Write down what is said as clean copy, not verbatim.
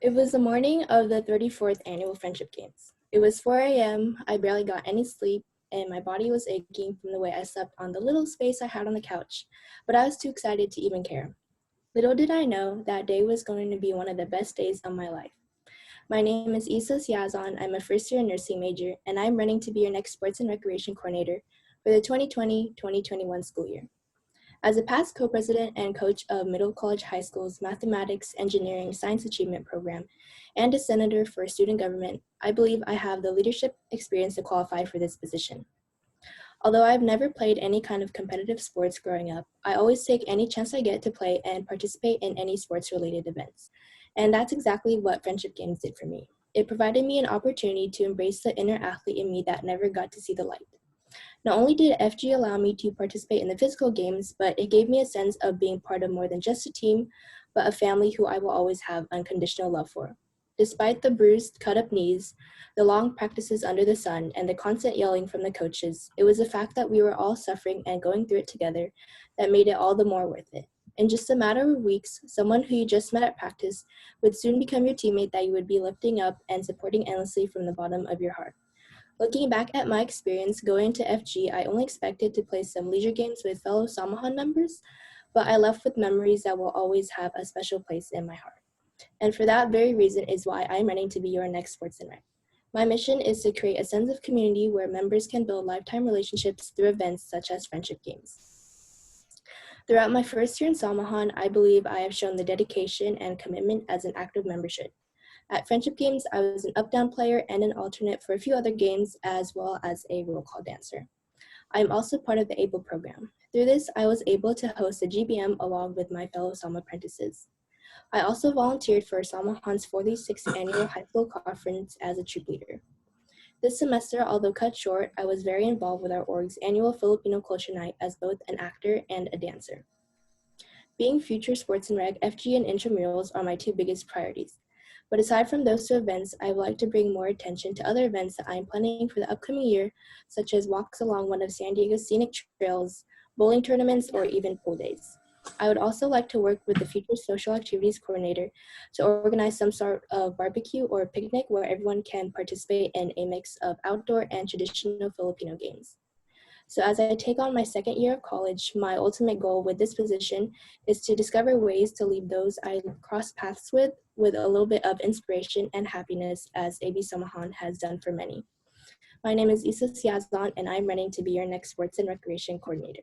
It was the morning of the 34th annual Friendship Games. It was 4 a.m., I barely got any sleep, and my body was aching from the way I slept on the little space I had on the couch, but I was too excited to even care. Little did I know that day was going to be one of the best days of my life. My name is Siazon. I'm a first-year nursing major, and I'm running to be your next sports and recreation coordinator for the 2020-2021 school year. As a past co-president and coach of Middle College High School's Mathematics, Engineering, Science Achievement Program, and a senator for student government, I believe I have the leadership experience to qualify for this position. Although I've never played any kind of competitive sports growing up, I always take any chance I get to play and participate in any sports-related events. And that's exactly what Friendship Games did for me. It provided me an opportunity to embrace the inner athlete in me that never got to see the light. Not only did FG allow me to participate in the physical games, but it gave me a sense of being part of more than just a team, but a family who I will always have unconditional love for. Despite the bruised, cut-up knees, the long practices under the sun, and the constant yelling from the coaches, it was the fact that we were all suffering and going through it together that made it all the more worth it. In just a matter of weeks, someone who you just met at practice would soon become your teammate that you would be lifting up and supporting endlessly from the bottom of your heart. Looking back at my experience going to FG, I only expected to play some leisure games with fellow Samahan members, but I left with memories that will always have a special place in my heart. And for that very reason is why I'm running to be your next sports and rec. My mission is to create a sense of community where members can build lifetime relationships through events such as Friendship Games. Throughout my first year in Samahan, I believe I have shown the dedication and commitment as an active member should. At Friendship Games, I was an up-down player and an alternate for a few other games, as well as a roll call dancer. I am also part of the ABLE program. Through this, I was able to host a GBM along with my fellow Sama apprentices. I also volunteered for Samahan's 46th annual high school conference as a troop leader. This semester, although cut short, I was very involved with our org's annual Filipino Culture Night as both an actor and a dancer. Being future sports and rec, FG and intramurals are my two biggest priorities. But aside from those two events, I would like to bring more attention to other events that I am planning for the upcoming year, such as walks along one of San Diego's scenic trails, bowling tournaments, or even pool days. I would also like to work with the future social activities coordinator to organize some sort of barbecue or picnic where everyone can participate in a mix of outdoor and traditional Filipino games. So as I take on my second year of college, my ultimate goal with this position is to discover ways to leave those I cross paths with a little bit of inspiration and happiness as AB Samahan has done for many. My name is Isa Siazon, and I'm running to be your next sports and recreation coordinator.